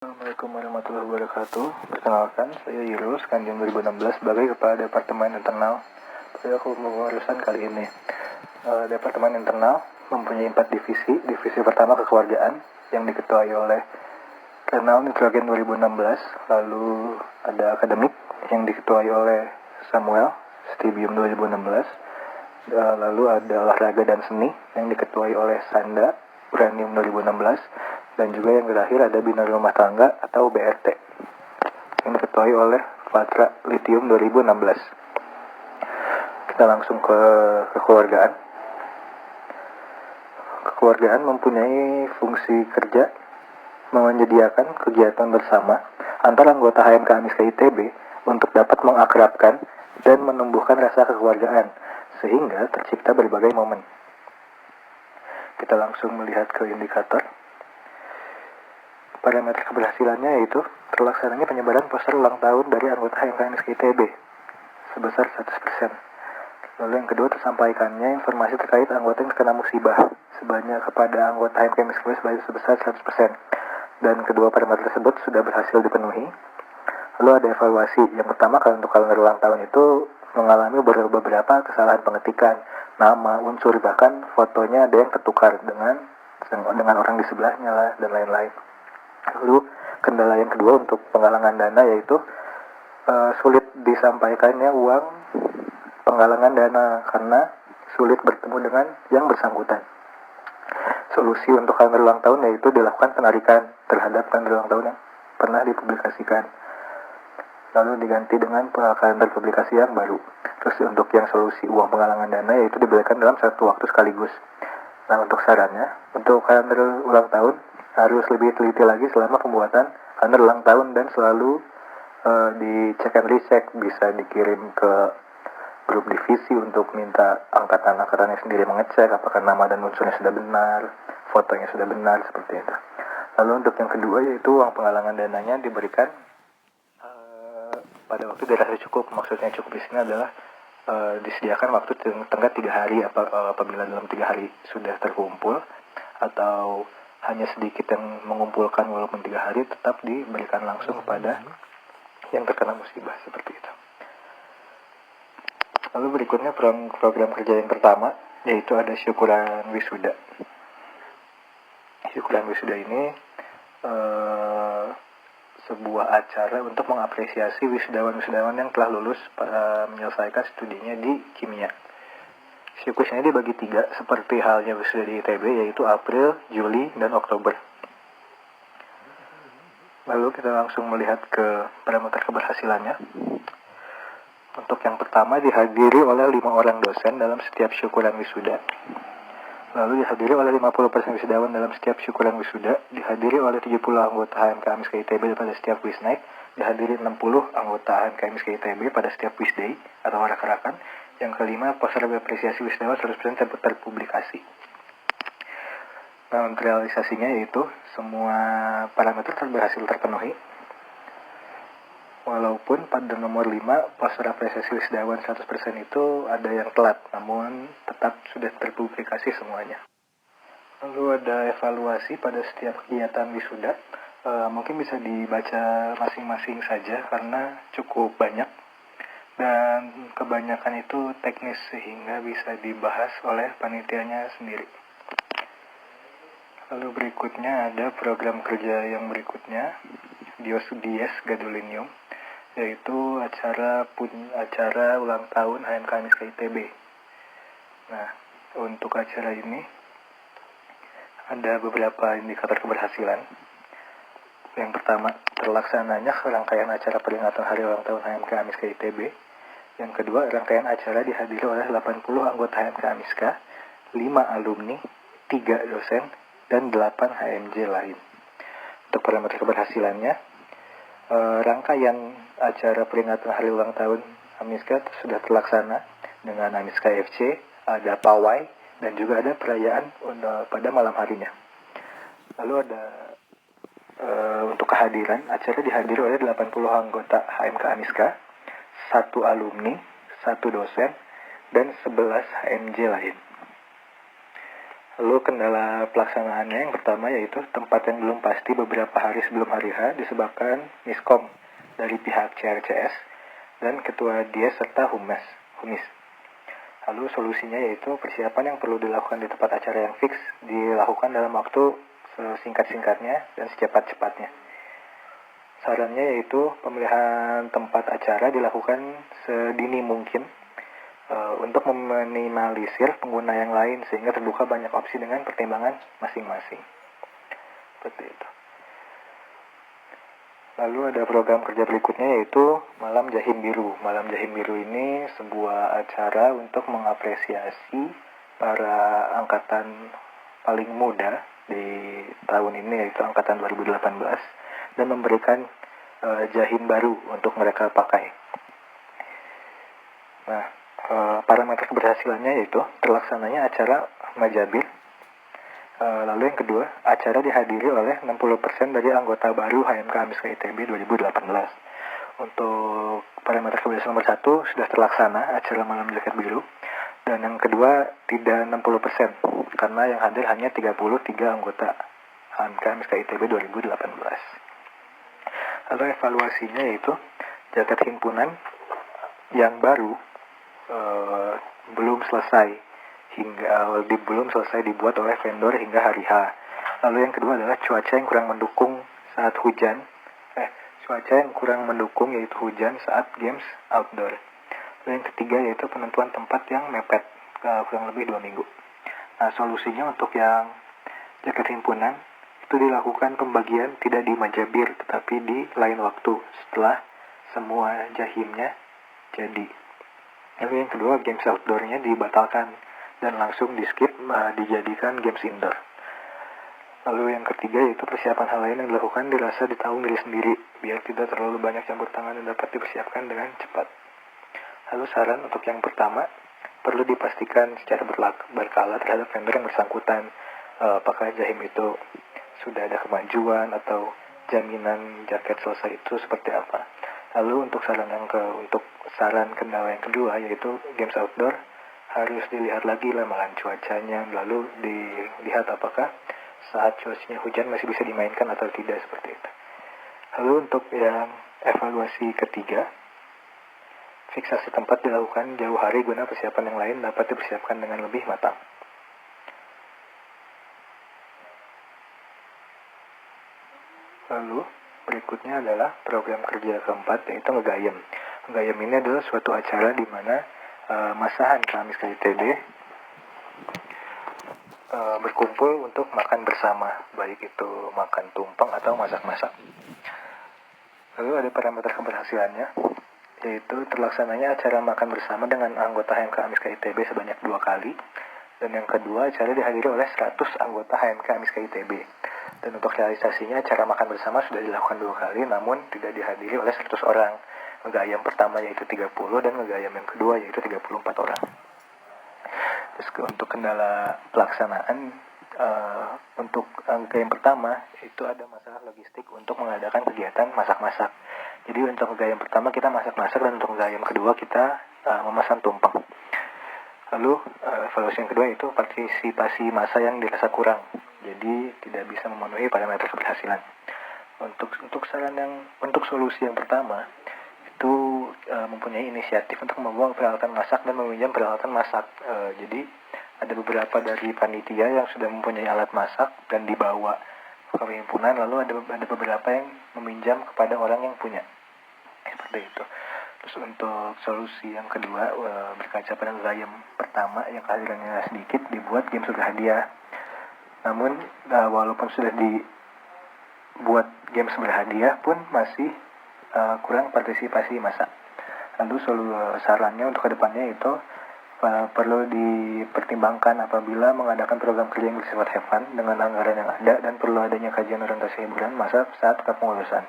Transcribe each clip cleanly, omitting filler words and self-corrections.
Assalamualaikum warahmatullahi wabarakatuh. Perkenalkan, saya Yirus, Kandium 2016 sebagai Kepala Departemen Internal. Pada pengurusan kali ini, Departemen Internal mempunyai 4 divisi. Divisi pertama kekeluargaan yang diketuai oleh Renal Nitrogen 2016. Lalu ada akademik yang diketuai oleh Samuel Stibium 2016. Lalu ada olahraga dan seni yang diketuai oleh Sanda Uranium 2016. Dan juga yang terakhir ada Bina Rumah Tangga atau BRT yang diketuai oleh Fatra Lithium 2016. Kita langsung ke kekeluargaan. Kekeluargaan mempunyai fungsi kerja menyediakan kegiatan bersama antara anggota HMK Amiska ITB untuk dapat mengakrabkan dan menumbuhkan rasa kekeluargaan sehingga tercipta berbagai momen. Kita langsung melihat ke indikator. Parameter keberhasilannya yaitu terlaksananya penyebaran poster ulang tahun dari anggota HMK Amiska ITB sebesar 100%. Lalu yang kedua, tersampaikannya informasi terkait anggota yang terkena musibah sebanyak kepada anggota HMK Amiska ITB sebesar 100%. Dan kedua parameter tersebut sudah berhasil dipenuhi. Lalu ada evaluasi. Yang pertama, kalau untuk kalender ulang tahun itu mengalami beberapa kesalahan pengetikan nama, unsur, bahkan fotonya ada yang tertukar dengan orang di sebelahnya lah, dan lain-lain. Lalu kendala yang kedua untuk penggalangan dana yaitu sulit disampaikannya uang penggalangan dana karena sulit bertemu dengan yang bersangkutan. Solusi untuk kalender ulang tahun yaitu dilakukan penarikan terhadap kalender ulang tahun yang pernah dipublikasikan, lalu diganti dengan kalender publikasi yang baru. Terus untuk yang solusi uang penggalangan dana yaitu diberikan dalam satu waktu sekaligus. Nah, untuk sarannya, untuk kalender ulang tahun harus lebih teliti lagi selama pembuatan kalender ulang tahun dan selalu di check and recheck, bisa dikirim ke grup divisi untuk minta angkatan-angkatannya sendiri mengecek apakah nama dan unsurnya sudah benar, fotonya sudah benar, seperti itu. Lalu untuk yang kedua yaitu uang penggalangan dananya diberikan pada waktu dirasa cukup. Maksudnya cukup di sini adalah disediakan waktu tenggat 3 hari apabila dalam 3 hari sudah terkumpul, atau hanya sedikit yang mengumpulkan walaupun 3 hari, tetap diberikan langsung kepada yang terkena musibah, seperti itu. Lalu berikutnya program kerja yang pertama yaitu ada syukuran wisuda. Syukuran wisuda ini sebuah acara untuk mengapresiasi wisudawan-wisudawan yang telah lulus menyelesaikan studinya di kimia. Siklusnya dibagi 3 seperti halnya wisuda di ITB, yaitu April, Juli, dan Oktober. Lalu kita langsung melihat ke parameter keberhasilannya. Untuk yang pertama, dihadiri oleh 5 orang dosen dalam setiap syukuran wisuda. Lalu dihadiri oleh 50% wisudawan dalam setiap syukuran wisuda. Dihadiri oleh 70 anggota HMK Amiska ITB pada setiap wisnaik. Dihadiri 60 anggota HMK Amiska ITB pada setiap wisday atau arak-arakan. Yang kelima, poster apresiasi wisudawan 100% terpublikasi. Nah, untuk realisasinya yaitu semua parameter berhasil terpenuhi. Walaupun pada nomor 5, poster apresiasi wisudawan 100% itu ada yang telat, namun tetap sudah terpublikasi semuanya. Lalu ada evaluasi pada setiap kegiatan wisuda. Mungkin bisa dibaca masing-masing saja karena cukup banyak. Dan kebanyakan itu teknis sehingga bisa dibahas oleh panitianya sendiri. Lalu berikutnya ada program kerja yang berikutnya, Dies Gadolinium, yaitu acara ulang tahun HMK Amiska ITB. Nah, untuk acara ini ada beberapa indikator keberhasilan. Yang pertama, terlaksananya rangkaian acara peringatan hari ulang tahun HMK Amiska ITB. Yang kedua, rangkaian acara dihadiri oleh 80 anggota HMK Amiska, 5 alumni, 3 dosen, dan 8 HMJ lain. Untuk parameter keberhasilannya, rangkaian acara peringatan hari ulang tahun Amiska sudah terlaksana dengan Amiska FC, ada pawai, dan juga ada perayaan pada malam harinya. Lalu ada untuk kehadiran, acara dihadiri oleh 80 anggota HMK Amiska, 1 alumni, 1 dosen, dan 11 HMJ lain. Lalu kendala pelaksanaannya yang pertama yaitu tempat yang belum pasti beberapa hari sebelum hari H disebabkan miskom dari pihak CRCS dan Ketua Dies serta Humas. Lalu solusinya yaitu persiapan yang perlu dilakukan di tempat acara yang fix dilakukan dalam waktu sesingkat-singkatnya dan secepat-cepatnya. Sarannya yaitu pemilihan tempat acara dilakukan sedini mungkin untuk meminimalisir pengguna yang lain sehingga terbuka banyak opsi dengan pertimbangan masing-masing. Seperti itu. Lalu ada program kerja berikutnya yaitu Malam Jahim Biru. Malam Jahim Biru ini sebuah acara untuk mengapresiasi para angkatan paling muda di tahun ini yaitu angkatan 2018 dan memberikan jahim baru untuk mereka pakai. Nah, parameter keberhasilannya yaitu terlaksananya acara Majabir. Lalu yang kedua, acara dihadiri oleh 60% dari anggota baru HMK Amiska ITB 2018. Untuk parameter keberhasilan nomor 1 sudah terlaksana acara Malam Jaket Biru. Dan yang kedua tidak 60% karena yang hadir hanya 33 anggota HMK Amiska ITB 2018. Lalu evaluasinya yaitu jaket himpunan yang baru belum selesai dibuat oleh vendor hingga hari H. Lalu yang kedua adalah cuaca yang kurang mendukung yaitu hujan saat games outdoor. Lalu yang ketiga yaitu penentuan tempat yang mepet kurang lebih 2 minggu. Nah, solusinya untuk yang jaket himpunan itu dilakukan pembagian tidak di Majabir tetapi di lain waktu setelah semua jahimnya jadi. Lalu yang kedua, games outdoor-nya dibatalkan dan langsung di-skip dijadikan games indoor. Lalu yang ketiga yaitu persiapan hal lain yang dilakukan dirasa ditanggung diri sendiri biar tidak terlalu banyak campur tangan dan dapat dipersiapkan dengan cepat. Lalu saran untuk yang pertama, perlu dipastikan secara berkala terhadap vendor yang bersangkutan apakah jahim itu sudah ada kemajuan atau jaminan jaket selesai itu seperti apa. Lalu untuk saran kendala yang kedua yaitu games outdoor harus dilihat lagi ramalan cuacanya, lalu dilihat apakah saat cuacanya hujan masih bisa dimainkan atau tidak seperti itu. Lalu untuk yang evaluasi ketiga, fiksasi tempat dilakukan jauh hari guna persiapan yang lain dapat dipersiapkan dengan lebih matang. Lalu berikutnya adalah program kerja keempat yaitu ngegayem. Ngegayem ini adalah suatu acara di mana masa HMK Amiska ITB berkumpul untuk makan bersama, baik itu makan tumpeng atau masak-masak. Lalu ada parameter keberhasilannya yaitu terlaksananya acara makan bersama dengan anggota HMK Amiska ITB sebanyak 2 kali. Dan yang kedua, acara dihadiri oleh 100 anggota HMK Amiska ITB. Dan untuk realisasinya, acara makan bersama sudah dilakukan 2 kali, namun tidak dihadiri oleh 100 orang. Ngegayam pertama yaitu 30, dan ngegayam yang kedua yaitu 34 orang. Terus untuk kendala pelaksanaan, untuk ngegayam pertama, itu ada masalah logistik untuk mengadakan kegiatan masak-masak. Jadi untuk ngegayam pertama kita masak-masak, dan untuk ngegayam kedua kita memesan tumpeng. Lalu evaluasi yang kedua itu partisipasi massa yang dirasa kurang, jadi tidak bisa memenuhi parameter keberhasilan. Untuk solusi yang pertama itu mempunyai inisiatif untuk membawa peralatan masak dan meminjam peralatan masak. Jadi ada beberapa dari panitia yang sudah mempunyai alat masak dan dibawa ke himpunan, lalu ada beberapa yang meminjam kepada orang yang punya. Seperti itu. Terus untuk solusi yang kedua, berkaca pada ngegayem pertama yang kehadirannya sedikit, dibuat game berhadiah. Namun walaupun sudah dibuat game berhadiah pun masih kurang partisipasi massa. Lalu sarannya untuk kedepannya itu perlu dipertimbangkan apabila mengadakan program kerja yang bersifat have fun dengan anggaran yang ada, dan perlu adanya kajian orientasi hiburan masa saat kepengurusan.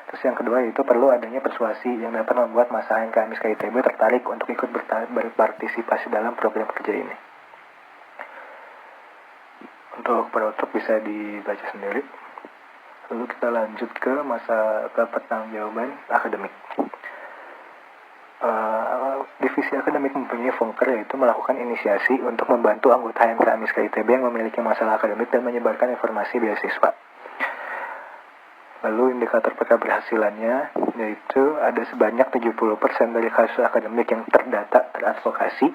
Terus yang kedua itu perlu adanya persuasi yang dapat membuat masa HMK Amiska ITB tertarik untuk ikut berpartisipasi dalam program kerja ini. Untuk penutup bisa dibaca sendiri. Lalu kita lanjut ke pertanggungjawaban akademik. divisi akademik mempunyai fungsi yaitu melakukan inisiasi untuk membantu anggota HMK Amiska ITB yang memiliki masalah akademik dan menyebarkan informasi beasiswa. Lalu indikator keberhasilannya yaitu ada sebanyak 70% dari kasus akademik yang terdata teradvokasi.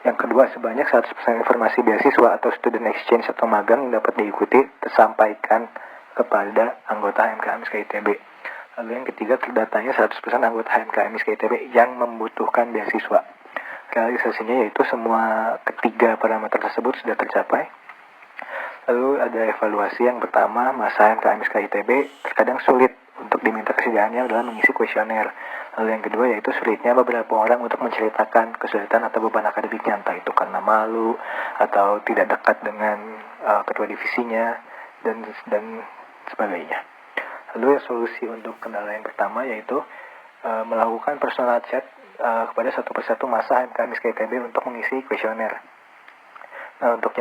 Yang kedua, sebanyak 100% informasi beasiswa atau student exchange atau magang yang dapat diikuti tersampaikan kepada anggota HMK Amiska ITB. Lalu yang ketiga, terdatanya 100% anggota HMK Amiska ITB yang membutuhkan beasiswa. Realisasinya yaitu semua ketiga parameter tersebut sudah tercapai. Lalu ada evaluasi yang pertama, masa HMK Amiska ITB terkadang sulit untuk diminta kesediaannya dalam mengisi kuesioner. Lalu yang kedua yaitu sulitnya beberapa orang untuk menceritakan kesulitan atau beban akademiknya, entah itu karena malu atau tidak dekat dengan ketua divisinya dan sebagainya. Lalu solusi untuk kendala yang pertama yaitu melakukan personal chat kepada satu persatu masa HMK Amiska ITB untuk mengisi kuesioner. Nah, untuk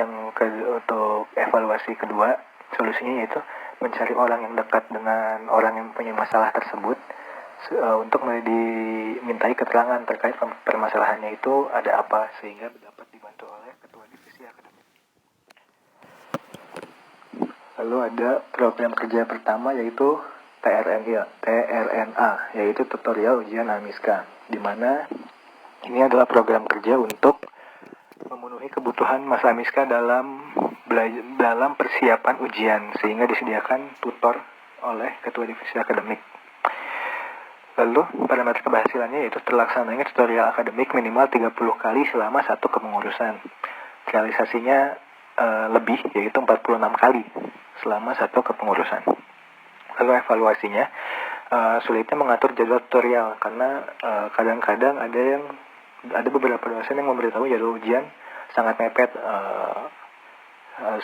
evaluasi kedua, solusinya yaitu mencari orang yang dekat dengan orang yang punya masalah tersebut untuk dimintai keterangan terkait permasalahannya itu ada apa sehingga dapat dibantu oleh ketua divisi akademik. Lalu ada program kerja pertama yaitu TRNA, yaitu tutorial ujian Amiska, di mana ini adalah program kerja untuk memenuhi kebutuhan Mas Amiska dalam persiapan ujian, sehingga disediakan tutor oleh ketua divisi akademik. Lalu parameter keberhasilannya yaitu terlaksananya tutorial akademik minimal 30 kali selama satu kepengurusan. Realisasinya lebih, yaitu 46 kali selama satu kepengurusan. Lalu evaluasinya, sulitnya mengatur jadwal tutorial karena kadang-kadang ada beberapa dosen yang memberitahu jadwal ujian sangat mepet.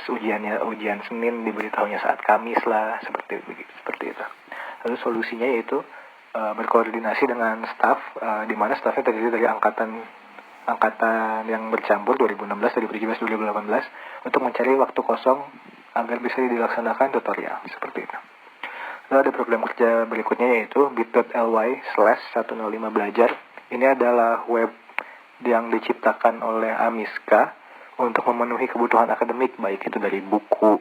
Ujian Senin diberitahunya saat Kamis lah, seperti itu. Lalu solusinya yaitu berkoordinasi dengan staf, di mana stafnya terdiri dari angkatan yang bercampur 2016, 2017, 2018 untuk mencari waktu kosong agar bisa dilaksanakan tutorial seperti itu. Lalu ada program kerja berikutnya yaitu bit.ly/105belajar. Ini adalah web yang diciptakan oleh Amiska untuk memenuhi kebutuhan akademik, baik itu dari buku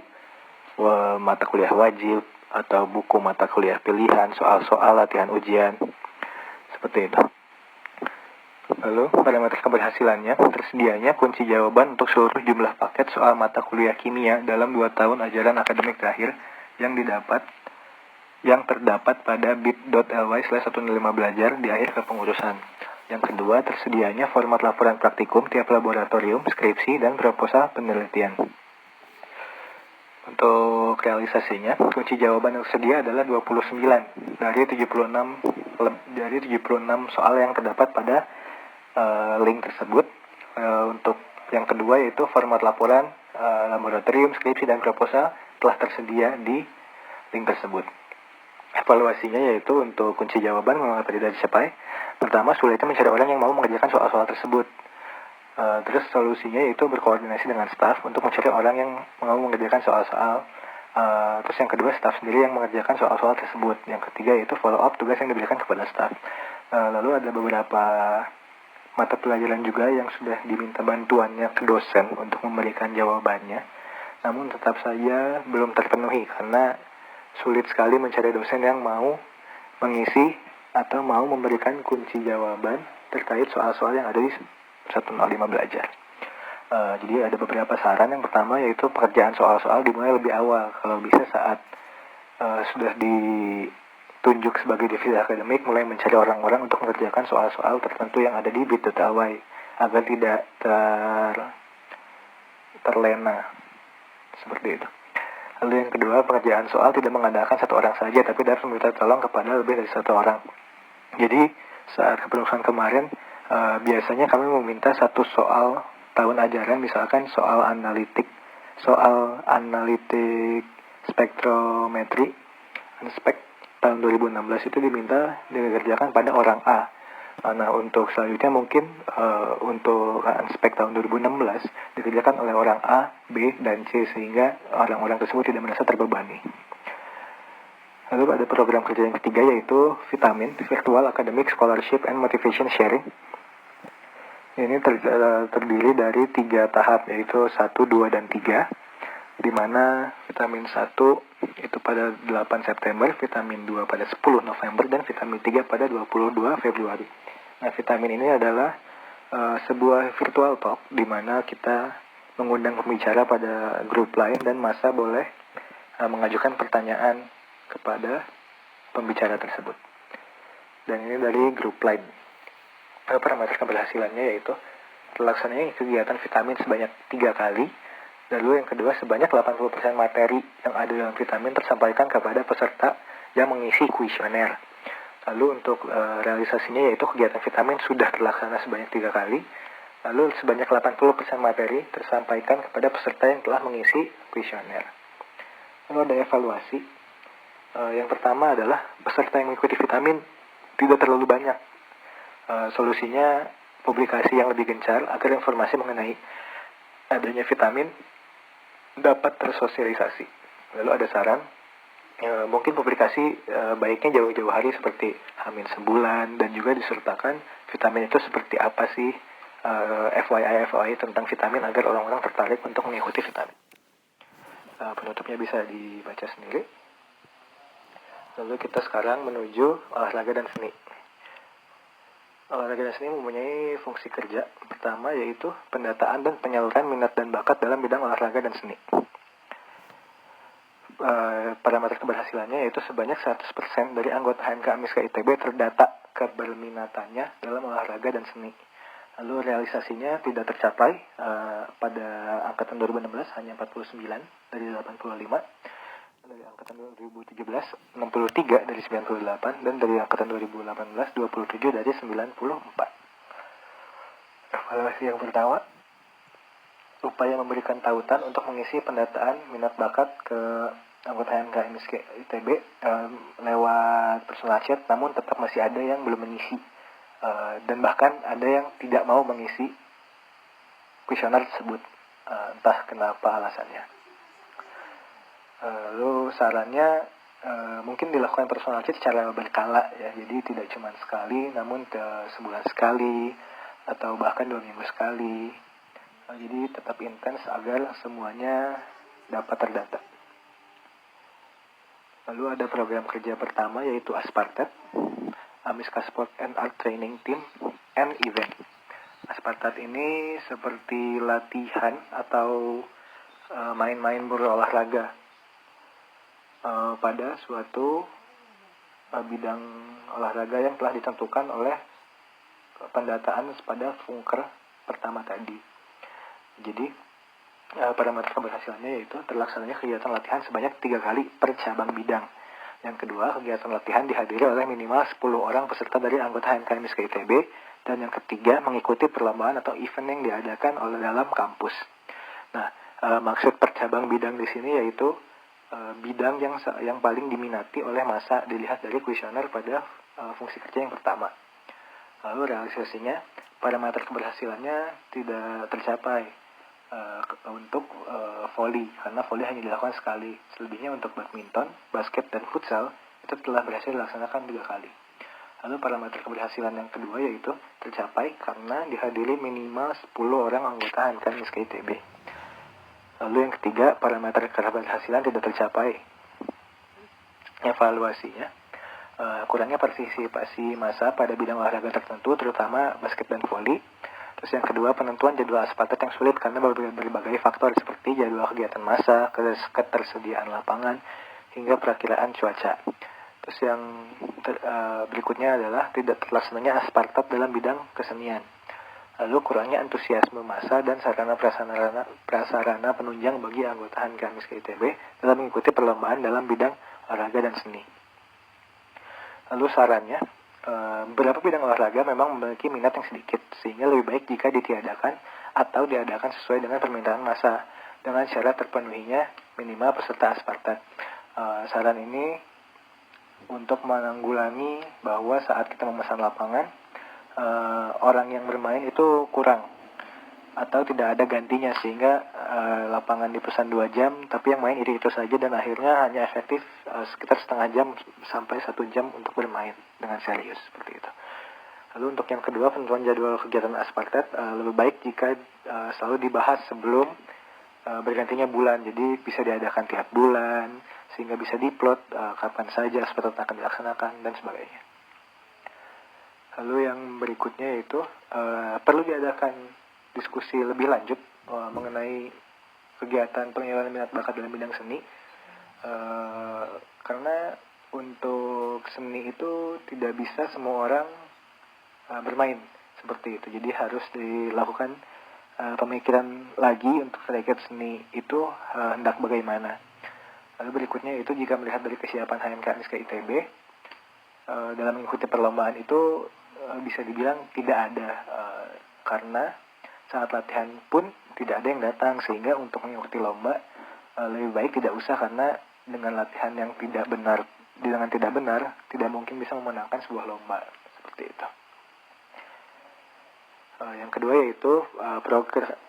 mata kuliah wajib atau buku mata kuliah pilihan, soal-soal latihan ujian, seperti itu. Lalu parameter keberhasilannya, tersedianya kunci jawaban untuk seluruh jumlah paket soal mata kuliah kimia dalam 2 tahun ajaran akademik terakhir yang terdapat pada bit.ly/105belajar di akhir kepengurusan. Yang kedua, tersedianya format laporan praktikum tiap laboratorium, skripsi, dan proposal penelitian. Untuk realisasinya, kunci jawaban yang tersedia adalah 29 dari 76 soal yang terdapat pada link tersebut. Untuk yang kedua yaitu format laporan laboratorium, skripsi, dan proposal telah tersedia di link tersebut. Evaluasinya yaitu untuk kunci jawaban mengapa tidak dicapai. Pertama, sulitnya mencari orang yang mau mengerjakan soal-soal tersebut. Terus solusinya yaitu berkoordinasi dengan staf untuk mencari orang yang mau mengerjakan soal-soal. Terus yang kedua, staf sendiri yang mengerjakan soal-soal tersebut. Yang ketiga yaitu follow up tugas yang diberikan kepada staf. Lalu ada beberapa mata pelajaran juga yang sudah diminta bantuannya ke dosen untuk memberikan jawabannya, namun tetap saja belum terpenuhi karena sulit sekali mencari dosen yang mau mengisi atau mau memberikan kunci jawaban terkait soal-soal yang ada di 105 belajar. Jadi ada beberapa saran. Yang pertama yaitu pekerjaan soal-soal dimulai lebih awal. Kalau bisa saat sudah ditunjuk sebagai divisi akademik, mulai mencari orang-orang untuk mengerjakan soal-soal tertentu yang ada di bit.ly agar tidak terlena seperti itu. Lalu yang kedua, pekerjaan soal tidak mengandalkan satu orang saja, tapi dapat meminta tolong kepada lebih dari satu orang. Jadi saat kepengurusan kemarin, biasanya kami meminta satu soal tahun ajaran, misalkan soal analitik spektrometri, anspek tahun 2016 itu dikerjakan pada orang A. Nah, untuk selanjutnya mungkin untuk anspek tahun 2016 dikerjakan oleh orang A, B, dan C, sehingga orang-orang tersebut tidak merasa terbebani. Lalu ada program kerja yang ketiga yaitu Vitamin, Virtual Academic Scholarship and Motivation Sharing. Ini terdiri dari 3 tahap, yaitu 1, 2, dan 3, di mana vitamin 1 itu pada 8 September, vitamin 2 pada 10 November, dan vitamin 3 pada 22 Februari. Nah, vitamin ini adalah sebuah virtual talk di mana kita mengundang pembicara pada grup lain dan masa boleh mengajukan pertanyaan kepada pembicara tersebut. Dan ini dari grup lain. Parameter keberhasilannya yaitu terlaksananya kegiatan vitamin sebanyak 3 kali. Lalu yang kedua, sebanyak 80% materi yang ada dalam vitamin tersampaikan kepada peserta yang mengisi kuesioner. Lalu untuk realisasinya yaitu kegiatan vitamin sudah terlaksana sebanyak 3 kali. Lalu sebanyak 80% materi tersampaikan kepada peserta yang telah mengisi kuesioner. Lalu ada evaluasi. Yang pertama adalah peserta yang mengikuti vitamin tidak terlalu banyak. Solusinya publikasi yang lebih gencar agar informasi mengenai adanya vitamin dapat tersosialisasi. Lalu ada saran, mungkin publikasi baiknya jauh-jauh hari seperti H- sebulan, dan juga disertakan vitamin itu seperti apa sih, FYI tentang vitamin agar orang-orang tertarik untuk mengikuti vitamin. Penutupnya bisa dibaca sendiri. Lalu kita sekarang menuju olahraga dan seni. Olahraga dan seni mempunyai fungsi kerja pertama, yaitu pendataan dan penyaluran minat dan bakat dalam bidang olahraga dan seni. Parameter keberhasilannya yaitu sebanyak 100% dari anggota HMK Amiska ITB terdata keberminatannya dalam olahraga dan seni. Lalu realisasinya tidak tercapai, pada angkatan 2016 hanya 49 dari 85. Dari angkatan 2017 63 dari 98, dan dari angkatan 2018 27 dari 94. Evaluasi yang pertama, upaya memberikan tautan untuk mengisi pendataan minat bakat ke anggota HMK MSK ITB lewat personal chat, namun tetap masih ada yang belum mengisi, dan bahkan ada yang tidak mau mengisi kuesioner tersebut, entah kenapa alasannya. Lalu sarannya mungkin dilakukan personal check secara berkala ya, jadi tidak cuma sekali, namun sebulan sekali atau bahkan 2 minggu sekali. Jadi tetap intens agar semuanya dapat terdata. Lalu ada program kerja pertama, yaitu Aspartat, Amiska Sport and Art Training Team and Event. Aspartat ini seperti latihan atau main-main berolahraga pada suatu bidang olahraga yang telah ditentukan oleh pendataan pada fungker pertama tadi. Jadi parameter keberhasilannya yaitu terlaksananya kegiatan latihan sebanyak 3 kali per cabang bidang. Yang kedua, kegiatan latihan dihadiri oleh minimal 10 orang peserta dari anggota HMK MSK ITB. Dan yang ketiga, mengikuti perlombaan atau event yang diadakan oleh dalam kampus. Nah, maksud per cabang bidang di sini yaitu bidang yang paling diminati oleh masa dilihat dari kuesioner pada fungsi kerja yang pertama. Lalu realisasinya, parameter keberhasilannya tidak tercapai untuk voli, karena voli hanya dilakukan sekali. Selebihnya untuk badminton, basket, dan futsal itu telah berhasil dilaksanakan 3 kali. Lalu parameter keberhasilan yang kedua yaitu tercapai karena dihadiri minimal 10 orang anggota HMK MSK ITB. Lalu yang ketiga, parameter keberhasilan tidak tercapai. Evaluasinya, kurangnya partisipasi massa pada bidang olahraga tertentu, terutama basket dan voli. Terus yang kedua, penentuan jadwal Aspartat yang sulit karena berbagai faktor seperti jadwal kegiatan massa, ketersediaan lapangan, hingga perakiraan cuaca. Terus yang berikutnya adalah tidak terlaksananya Aspartat dalam bidang kesenian. Lalu kurangnya antusiasme massa dan sarana penunjang bagi anggota HMK MSK ITB dalam mengikuti perlombaan dalam bidang olahraga dan seni. Lalu sarannya, beberapa bidang olahraga memang memiliki minat yang sedikit, sehingga lebih baik jika ditiadakan atau diadakan sesuai dengan permintaan massa dengan syarat terpenuhinya minimal peserta Aspartat. Saran ini untuk menanggulangi bahwa saat kita memesan lapangan, orang yang bermain itu kurang atau tidak ada gantinya, sehingga lapangan dipesan 2 jam tapi yang main itu saja, dan akhirnya hanya efektif sekitar setengah jam sampai 1 jam untuk bermain dengan serius seperti itu. Lalu untuk yang kedua, penentuan jadwal kegiatan Asparted lebih baik jika selalu dibahas sebelum bergantinya bulan. Jadi bisa diadakan tiap bulan, sehingga bisa diplot kapan saja Asparted akan dilaksanakan dan sebagainya. Lalu yang berikutnya yaitu perlu diadakan diskusi lebih lanjut mengenai kegiatan pengenalan minat bakat dalam bidang seni. Karena untuk seni itu tidak bisa semua orang bermain seperti itu. Jadi harus dilakukan pemikiran lagi untuk terkait seni itu hendak bagaimana. Lalu berikutnya itu jika melihat dari kesiapan HMK MISK ITB dalam mengikuti perlombaan itu bisa dibilang tidak ada karena saat latihan pun tidak ada yang datang, sehingga untuk mengikuti lomba lebih baik tidak usah, karena dengan latihan yang tidak benar tidak mungkin bisa memenangkan sebuah lomba seperti itu. Yang kedua yaitu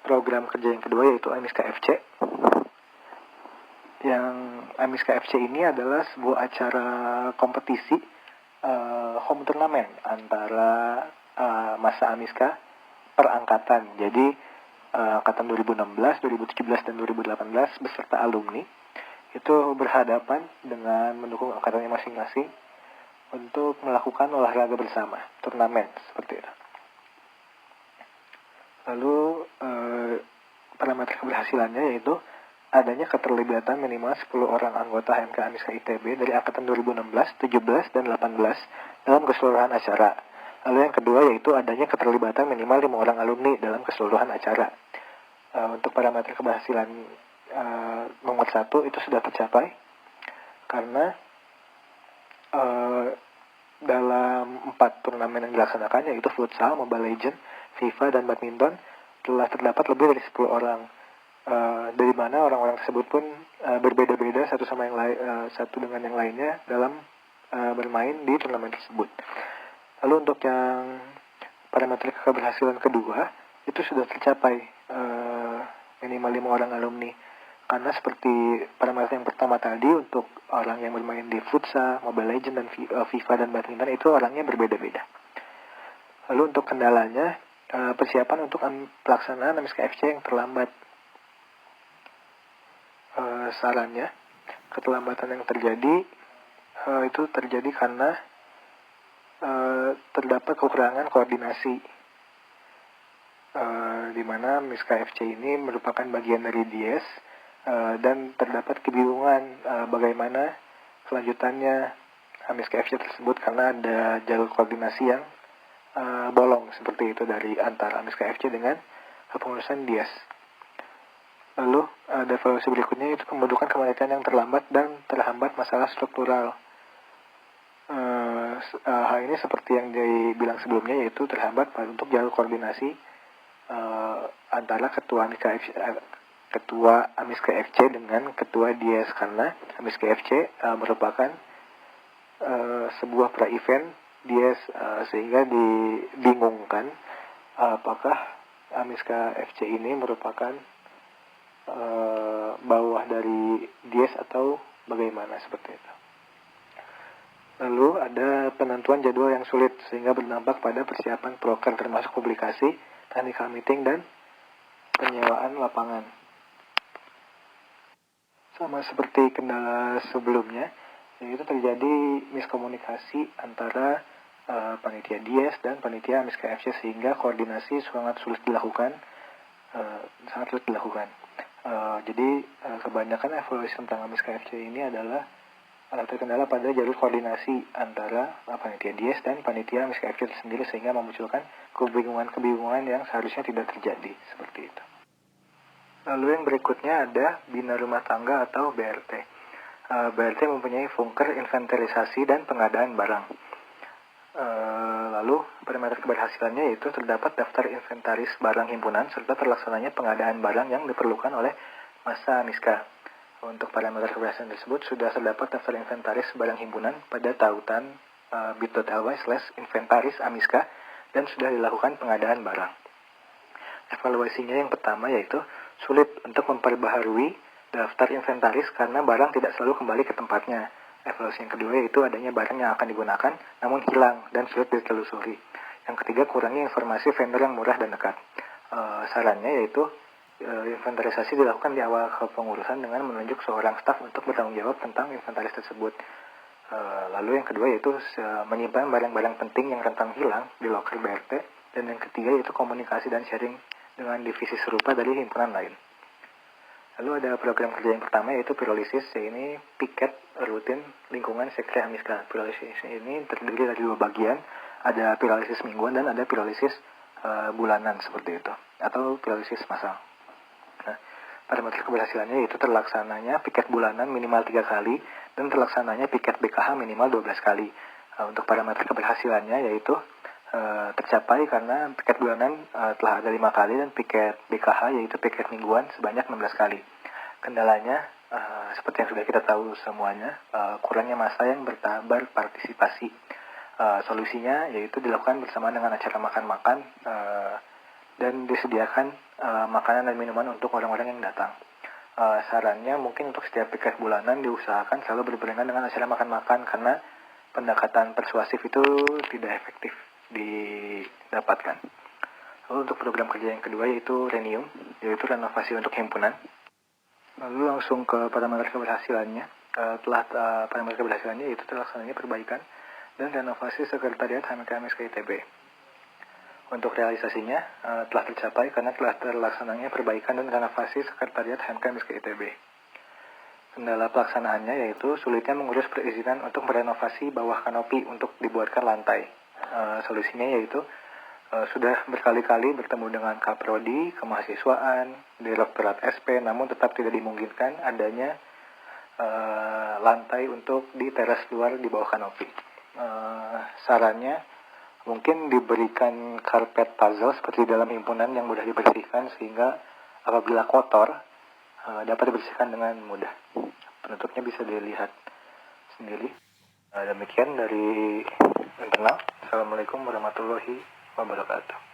program kerja yang kedua yaitu AMISK FC. Yang AMISK FC ini adalah sebuah acara kompetisi home turnamen antara masa AMISK per angkatan. Jadi angkatan 2016, 2017 dan 2018 beserta alumni itu berhadapan dengan mendukung angkatannya masing-masing untuk melakukan olahraga bersama, turnamen seperti itu. Lalu parameter keberhasilannya yaitu adanya keterlibatan minimal 10 orang anggota HMK AMISK ITB dari angkatan 2016, 17, dan 18 dalam keseluruhan acara. Lalu yang kedua yaitu adanya keterlibatan minimal 5 orang alumni dalam keseluruhan acara. Untuk parameter keberhasilan nomor 1 itu sudah tercapai karena dalam 4 turnamen yang dilaksanakan yaitu futsal, Mobile Legends, FIFA, dan badminton telah terdapat lebih dari 10 orang. Dari mana orang-orang tersebut pun berbeda-beda satu sama yang satu dengan yang lainnya dalam bermain di turnamen tersebut. Lalu untuk yang parameter keberhasilan kedua itu sudah tercapai minimal 5 orang alumni, karena seperti parameter yang pertama tadi untuk orang yang bermain di futsal, Mobile Legends, dan FIFA dan badminton itu orangnya berbeda-beda. Lalu untuk kendalanya persiapan untuk pelaksanaan AMISK FC yang terlambat. Sarannya, keterlambatan yang terjadi itu terjadi karena terdapat kekurangan koordinasi, di mana MISK FC ini merupakan bagian dari DIES dan terdapat kebingungan bagaimana kelanjutannya MISK FC tersebut karena ada jalur koordinasi yang bolong seperti itu dari antara MISK FC dengan kepengurusan DIES. Lalu ada evaluasi berikutnya yaitu pembentukan kepanitiaan yang terlambat dan terhambat masalah struktural. Hal ini seperti yang dibilang sebelumnya yaitu terhambat untuk jalur koordinasi antara ketua AMISK FC dengan ketua DIES, karena AMISK FC merupakan sebuah pra-event DIES, sehingga dibingungkan apakah AMISK FC ini merupakan bawah dari DIES atau bagaimana seperti itu. Lalu ada penentuan jadwal yang sulit sehingga berdampak pada persiapan proker termasuk publikasi, technical meeting, dan penyewaan lapangan. Sama seperti kendala sebelumnya, yaitu terjadi miskomunikasi antara panitia DIES dan panitia AMISK FC sehingga koordinasi sangat sulit dilakukan. Jadi kebanyakan evaluasi tentang AMISK FC ini adalah terkendala pada jalur koordinasi antara panitia DIES dan panitia AMISK FC sendiri, sehingga memunculkan kebingungan yang seharusnya tidak terjadi seperti itu. Lalu yang berikutnya ada Bina Rumah Tangga atau BRT. BRT mempunyai fungsi inventarisasi dan pengadaan barang. Lalu parameter keberhasilannya yaitu terdapat daftar inventaris barang himpunan serta terlaksananya pengadaan barang yang diperlukan oleh masa AMISK. Untuk parameter keberhasilan tersebut sudah terdapat daftar inventaris barang himpunan pada tautan bit.ly/inventaris AMISK dan sudah dilakukan pengadaan barang. Evaluasinya yang pertama yaitu sulit untuk memperbaharui daftar inventaris karena barang tidak selalu kembali ke tempatnya. Evaluasi yang kedua yaitu adanya barang yang akan digunakan namun hilang dan sulit ditelusuri. Yang ketiga, kurangi informasi vendor yang murah dan dekat. Sarannya yaitu inventarisasi dilakukan di awal kepengurusan dengan menunjuk seorang staf untuk bertanggung jawab tentang inventaris tersebut. Lalu yang kedua yaitu menyimpan barang-barang penting yang rentan hilang di loker BRT. Dan yang ketiga yaitu komunikasi dan sharing dengan divisi serupa dari himpunan lain. Lalu ada program kerja yang pertama yaitu pirolisis. Ini piket rutin lingkungan sekre Amiska. Pirolisis ini terdiri dari 2 bagian. Ada pirolisis mingguan dan ada pirolisis bulanan seperti itu. Atau pirolisis massal. Nah, parameter keberhasilannya yaitu terlaksananya piket bulanan minimal 3 kali dan terlaksananya piket BKH minimal 12 kali. Untuk parameter keberhasilannya yaitu tercapai karena piket bulanan telah ada 5 kali dan piket BKH yaitu piket mingguan sebanyak 16 kali. Kendalanya seperti yang sudah kita tahu semuanya, kurangnya massa yang berpartisipasi. Solusinya yaitu dilakukan bersama dengan acara makan-makan dan disediakan makanan dan minuman untuk orang-orang yang datang. Sarannya mungkin untuk setiap piket bulanan diusahakan selalu berbarengan dengan acara makan-makan karena pendekatan persuasif itu tidak efektif didapatkan. Lalu untuk program kerja yang kedua yaitu Renium, yaitu renovasi untuk himpunan. Lalu langsung ke parameter keberhasilannya. Parameter keberhasilannya yaitu terlaksananya perbaikan dan renovasi sekretariat HMK ITB. Untuk realisasinya telah tercapai karena telah terlaksananya perbaikan dan renovasi sekretariat HMK ITB. Kendala pelaksanaannya yaitu sulitnya mengurus perizinan untuk merenovasi bawah kanopi untuk dibuatkan lantai. Solusinya yaitu sudah berkali-kali bertemu dengan Kaprodi, kemahasiswaan, Direktorat SP, namun tetap tidak dimungkinkan adanya lantai untuk di teras luar di bawah kanopi. Sarannya mungkin diberikan karpet puzzle seperti dalam himpunan yang mudah dibersihkan sehingga apabila kotor dapat dibersihkan dengan mudah. Penutupnya bisa dilihat sendiri. Demikian dari internal. Assalamualaikum warahmatullahi wabarakatuh.